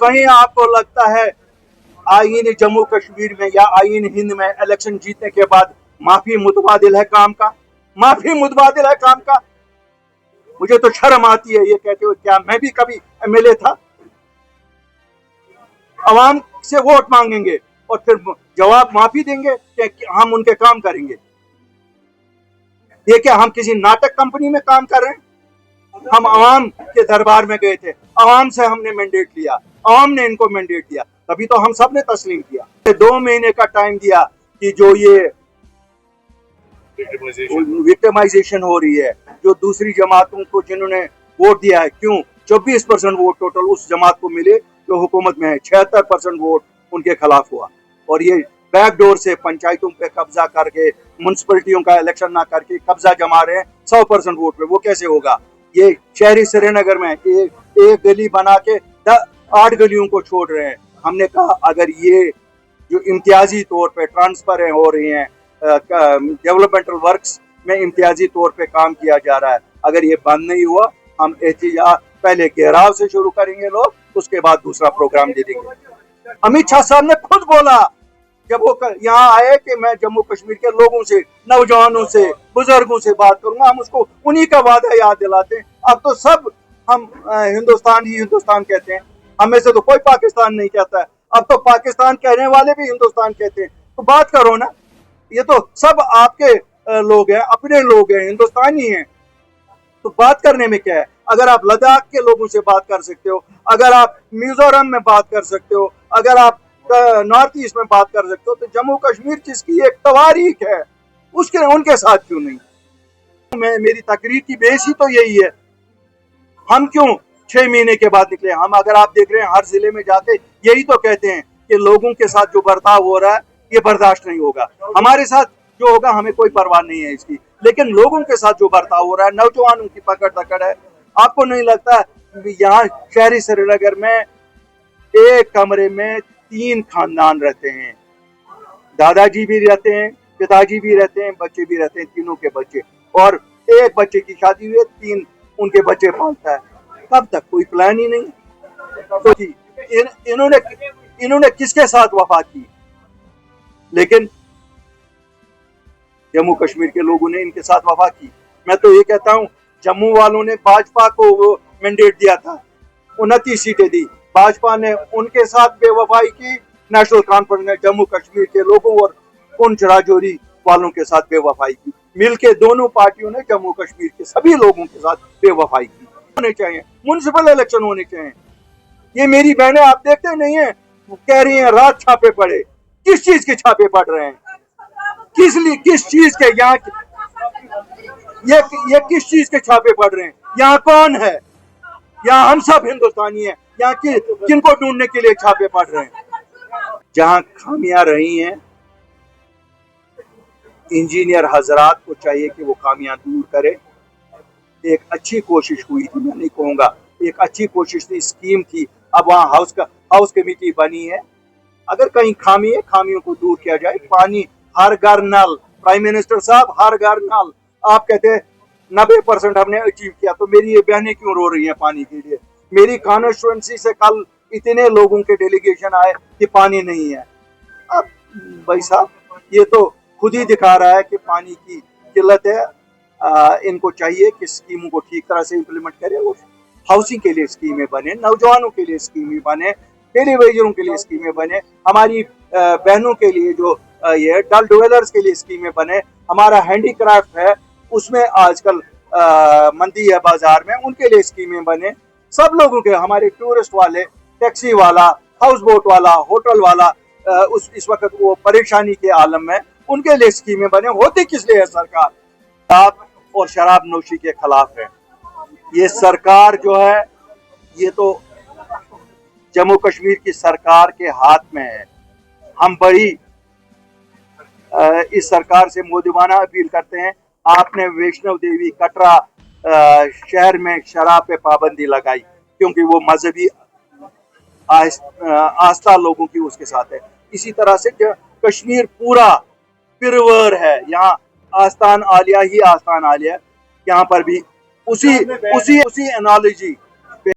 कहीं आपको लगता है आईन जम्मू कश्मीर में या आईन हिंद में इलेक्शन जीतने के बाद माफी मुतबादिल है काम का? माफी मुतबादिल है काम का? मुझे तो शर्म आती है ये कहते हुए। क्या मैं भी कभी एमएलए था? अवाम से वोट मांगेंगे और फिर जवाब माफी देंगे कि हम उनके काम करेंगे? ये क्या हम किसी नाटक कंपनी में काम कर रहे हैं? हम अवाम के दरबार में गए थे, अवाम से हमने मैंडेट लिया, अवाम ने इनको मैंडेट दिया, तभी तो हम सब ने तस्लीम किया। 2 महीने का टाइम दिया कि जो ये विक्टिमाइजेशन हो रही है, जो दूसरी जमातों को जिन्होंने वोट दिया है, क्यों 24% वोट टोटल उस जमात को मिले जो हुकूमत में है, 76% वोट उनके खिलाफ हुआ। और ये बैकडोर से पंचायतों पे कब्जा करके, म्युनिसिपलिटियों का इलेक्शन ना करके कब्जा जमा रहे हैं 100% वोट पे। वो कैसे होगा? ये शहरी श्रीनगर में एक गली बना के 8 गलियों को छोड़ रहे हैं। हमने कहा अगर ये जो इम्तियाजी तौर पे ट्रांसफर हो रही हैं, डेवलपमेंटल वर्क्स में इम्तियाजी तौर पे काम किया जा रहा है, अगर ये बंद नहीं हुआ, हम एहतिजाज पहले घेराव से शुरू करेंगे लोग, उसके बाद दूसरा प्रोग्राम दे देंगे। अमित शाह साहब ने खुद बोला जब वो यहाँ आए कि मैं जम्मू कश्मीर के लोगों से, नौजवानों से, बुजुर्गों से बात करूंगा। हम उसको उन्हीं का वादा याद दिलाते हैं। अब तो सब हम हिंदुस्तान ही हिंदुस्तान कहते हैं, हमें से तो कोई पाकिस्तान नहीं कहता है। अब तो पाकिस्तान कहने वाले भी हिंदुस्तान कहते हैं। तो बात करो ना, ये तो सब आपके लोग हैं, अपने लोग हैं, हिंदुस्तानी हैं। तो बात करने में क्या है? अगर आप लद्दाख के लोगों से बात कर सकते हो, अगर आप मिजोरम में बात कर सकते हो, अगर आप नॉर्थ ईस्ट में बात कर सकते हो, तो जम्मू कश्मीर जिसकी एक तवारीख है उसके उनके साथ क्यों नहीं? मेरी तकरीर की बेस ही तो यही है। हम क्यों 6 महीने के बाद निकले? हम, अगर आप देख रहे हैं, हर जिले में जाके यही तो कहते हैं कि लोगों के साथ जो बर्ताव हो रहा है ये बर्दाश्त नहीं होगा। हमारे साथ जो होगा हमें कोई परवाह नहीं है इसकी, लेकिन लोगों के साथ जो बर्ताव हो रहा है, नौजवानों की पकड़ दकड़ है। आपको नहीं लगता यहाँ शहरी श्रीनगर में एक कमरे में 3 खानदान रहते हैं? दादाजी भी रहते हैं, पिताजी भी रहते हैं, बच्चे भी रहते हैं, तीनों के बच्चे, और एक बच्चे की शादी हुई है, 3 उनके बच्चे पालता है। कब तक? कोई प्लान ही नहीं। तो इन्होंने किसके साथ वफा की? लेकिन जम्मू कश्मीर के लोगों ने इनके साथ वफा की। मैं तो ये कहता हूँ, जम्मू वालों ने भाजपा को वो मैंडेट दिया था, 29 सीटें दी, भाजपा ने उनके साथ बेवफाई की। नेशनल कॉन्फ्रेंस ने जम्मू कश्मीर के लोगों और पुंछ राजौरी वालों के साथ बेवफाई की। मिलके दोनों पार्टियों ने जम्मू कश्मीर के सभी लोगों के साथ बेवफाई की। होने चाहिए म्युनिसिपल इलेक्शन होने चाहिए। ये मेरी बहनें आप देखते नहीं है, कह रही हैं रात छापे पड़े। किस चीज के छापे पड़ रहे हैं? किस चीज के? यहाँ ये किस चीज के छापे पड़ रहे हैं? यहाँ कौन है? यहाँ हम सब हिंदुस्तानी हैं। यहाँ किनको ढूंढने के लिए छापे पड़ रहे हैं? जहाँ खामियां रही हैं, इंजीनियर हजरात को चाहिए कि वो खामियां दूर करे। एक अच्छी कोशिश हुई थी, मैं नहीं कहूँगा, एक अच्छी कोशिश थी, स्कीम थी। अब वहाँ हाउस कमेटी बनी है। अगर कहीं खामी है, खामियों को दूर किया जाए। पानी हर घर नल, प्राइम मिनिस्टर साहब, हर घर नल। आप कहते हैं 90% हमने अचीव किया, तो मेरी ये बहनें क्यों रो रही हैं पानी के लिए? मेरी कॉन्स्टिट्यूएंसी से कल इतने लोगों के डेलीगेशन आए कि पानी नहीं है। अब भाई साहब, ये तो खुद ही दिखा रहा है कि पानी की किल्लत है। इनको चाहिए कि स्कीमों को ठीक तरह से इम्प्लीमेंट करें। और हाउसिंग के लिए स्कीमें बने, नौजवानों के लिए स्कीमें बने, टेलीविजनों के लिए स्कीमें बने, हमारी बहनों के लिए जो ये डल डवेलर्स के लिए स्कीमें बने, हमारा हैंडीक्राफ्ट है उसमें आजकल मंदी है बाजार में, उनके लिए स्कीमें बने। सब लोगों के, हमारे टूरिस्ट वाले, टैक्सी वाला, हाउस बोट वाला, होटल वाला, इस वक्त वो परेशानी के आलम में, उनके लिए स्कीमें बने। होती किस लिए है सरकार? आप और शराब नोशी के खिलाफ है ये सरकार जो है। ये तो जम्मू कश्मीर की सरकार के हाथ में है। हम बड़ी इस सरकार से मोदिबाना अपील करते हैं। आपने वैष्णव देवी कटरा शहर में शराब पे पाबंदी लगाई क्योंकि वो मजहबी आस्था लोगों की उसके साथ है। इसी तरह से कश्मीर पूरा पिरवर है, यहाँ आस्थान आलिया ही आस्थान आलिया, यहाँ पर भी उसी एनालॉजी